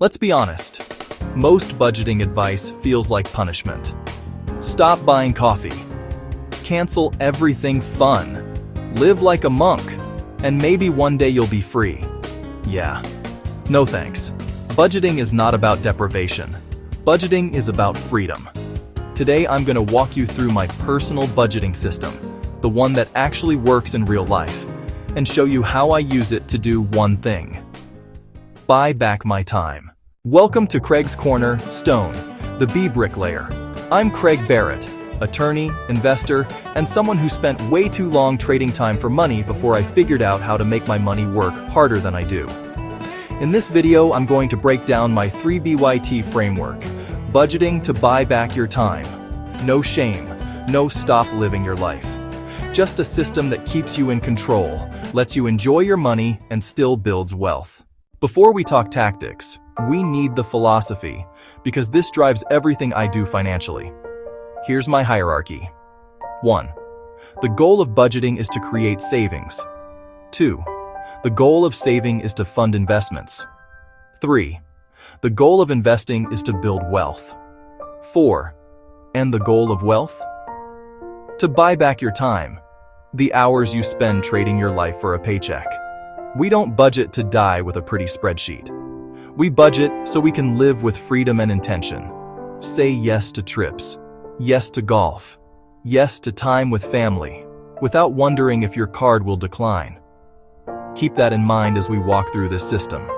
Let's be honest. Most budgeting advice feels like punishment. Stop buying coffee. Cancel everything fun. Live like a monk. And maybe one day you'll be free. Yeah. No thanks. Budgeting is not about deprivation. Budgeting is about freedom. Today I'm going to walk you through my personal budgeting system, the one that actually works in real life, and show you how I use it to do one thing. Buy back my time. Welcome to Craig's Corner, Stone, the Bee Bricklayer. I'm Craig Barrett, attorney, investor, and someone who spent way too long trading time for money before I figured out how to make my money work harder than I do. In this video, I'm going to break down my 3BYT framework, budgeting to buy back your time. No shame, no stop living your life. Just a system that keeps you in control, lets you enjoy your money, and still builds wealth. Before we talk tactics, we need the philosophy, because this drives everything I do financially. Here's my hierarchy. 1. The goal of budgeting is to create savings. 2. The goal of saving is to fund investments. 3. The goal of investing is to build wealth. 4. And the goal of wealth? To buy back your time, the hours you spend trading your life for a paycheck. We don't budget to die with a pretty spreadsheet. We budget so we can live with freedom and intention. Say yes to trips, yes to golf, yes to time with family, without wondering if your card will decline. Keep that in mind as we walk through this system.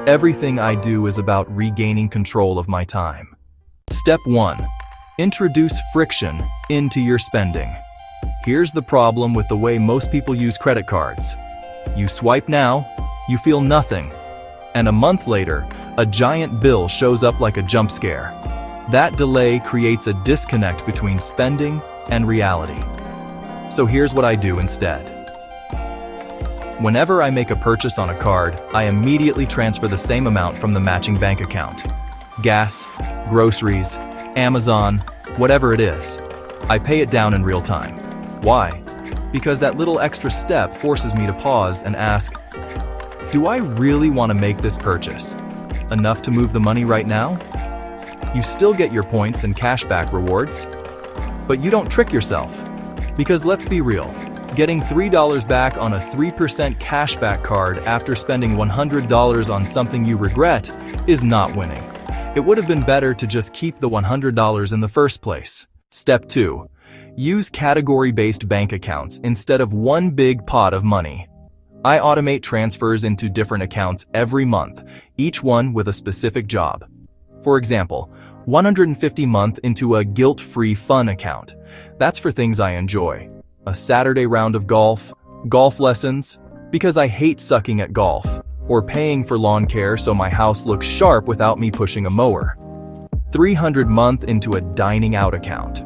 Everything I do is about regaining control of my time. Step 1. Introduce friction into your spending. Here's the problem with the way most people use credit cards. You swipe now, you feel nothing, and a month later, a giant bill shows up like a jump scare. That delay creates a disconnect between spending and reality. So here's what I do instead. Whenever I make a purchase on a card, I immediately transfer the same amount from the matching bank account. Gas, groceries, Amazon, whatever it is. I pay it down in real time. Why? Because that little extra step forces me to pause and ask, do I really want to make this purchase? Enough to move the money right now? You still get your points and cashback rewards, but you don't trick yourself. Because let's be real, getting $3 back on a 3% cashback card after spending $100 on something you regret is not winning. It would have been better to just keep the $100 in the first place. Step 2. Use category-based bank accounts instead of one big pot of money. I automate transfers into different accounts every month, each one with a specific job. For example, $150 a month into a guilt-free fun account. That's for things I enjoy. A Saturday round of golf lessons, because I hate sucking at golf, or paying for lawn care so my house looks sharp without me pushing a mower. $300 a month into a dining out account.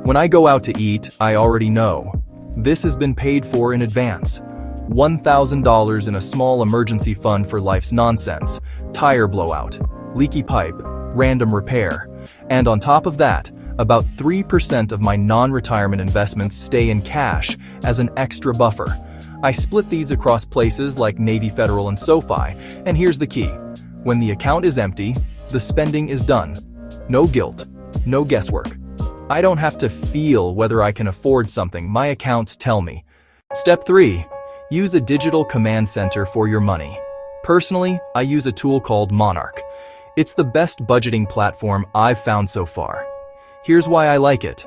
When I go out to eat, I already know. This has been paid for in advance. $1,000 in a small emergency fund for life's nonsense, tire blowout, leaky pipe, random repair. And on top of that, about 3% of my non-retirement investments stay in cash as an extra buffer. I split these across places like Navy Federal and SoFi, and here's the key. When the account is empty, the spending is done. No guilt, no guesswork. I don't have to feel whether I can afford something, my accounts tell me. Step 3. Use a digital command center for your money. Personally, I use a tool called Monarch. It's the best budgeting platform I've found so far. Here's why I like it.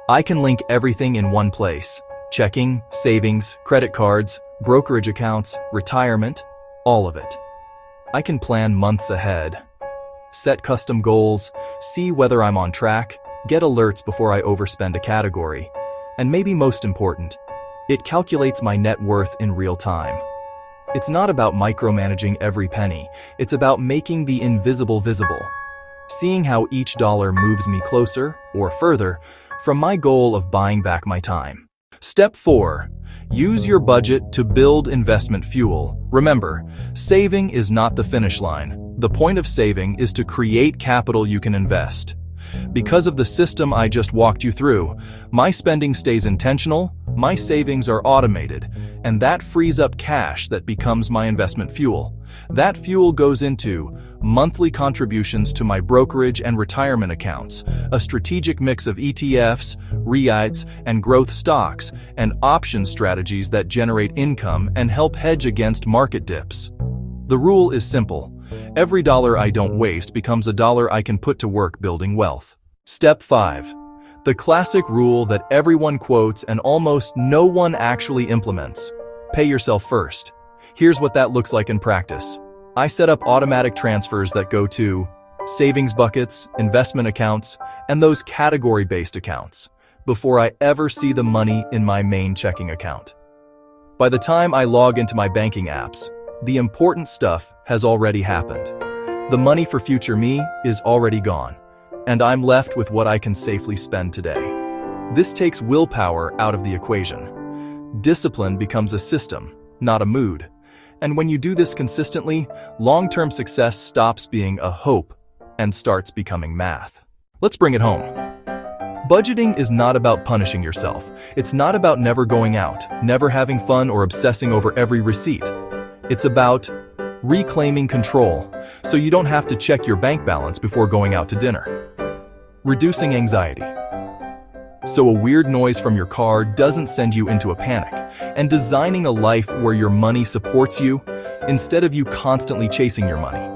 I can link everything in one place. Checking, savings, credit cards, brokerage accounts, retirement, all of it. I can plan months ahead. Set custom goals, see whether I'm on track, get alerts before I overspend a category, and maybe most important, it calculates my net worth in real time. It's not about micromanaging every penny, it's about making the invisible visible. Seeing how each dollar moves me closer, or further, from my goal of buying back my time. Step 4. Use your budget to build investment fuel. Remember, saving is not the finish line. The point of saving is to create capital you can invest. Because of the system I just walked you through, my spending stays intentional, my savings are automated, and that frees up cash that becomes my investment fuel. That fuel goes into monthly contributions to my brokerage and retirement accounts, a strategic mix of ETFs, REITs, and growth stocks, and option strategies that generate income and help hedge against market dips. The rule is simple. Every dollar I don't waste becomes a dollar I can put to work building wealth. Step 5. The classic rule that everyone quotes and almost no one actually implements. Pay yourself first. Here's what that looks like in practice. I set up automatic transfers that go to savings buckets, investment accounts, and those category-based accounts before I ever see the money in my main checking account. By the time I log into my banking apps, the important stuff has already happened. The money for future me is already gone, and I'm left with what I can safely spend today. This takes willpower out of the equation. Discipline becomes a system, not a mood. And when you do this consistently, long-term success stops being a hope and starts becoming math. Let's bring it home. Budgeting is not about punishing yourself. It's not about never going out, never having fun, or obsessing over every receipt. It's about reclaiming control, so you don't have to check your bank balance before going out to dinner. Reducing anxiety, so a weird noise from your car doesn't send you into a panic. And designing a life where your money supports you, instead of you constantly chasing your money.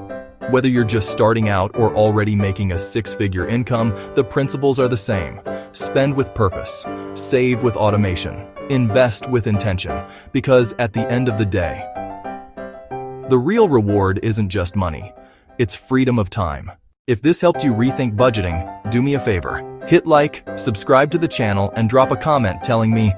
Whether you're just starting out or already making a six-figure income, the principles are the same. Spend with purpose, save with automation, invest with intention, because at the end of the day, the real reward isn't just money, it's freedom of time. If this helped you rethink budgeting, do me a favor. Hit like, subscribe to the channel, and drop a comment telling me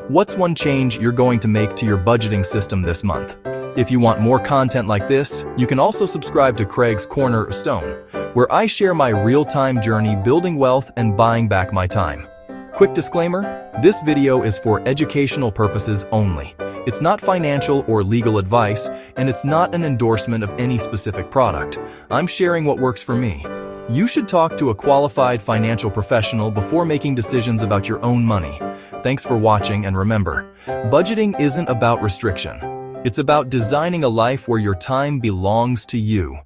what's one change you're going to make to your budgeting system this month. If you want more content like this, you can also subscribe to Craig's Corner of Stone, where I share my real-time journey building wealth and buying back my time. Quick disclaimer, this video is for educational purposes only. It's not financial or legal advice, and it's not an endorsement of any specific product. I'm sharing what works for me. You should talk to a qualified financial professional before making decisions about your own money. Thanks for watching, and remember, budgeting isn't about restriction. It's about designing a life where your time belongs to you.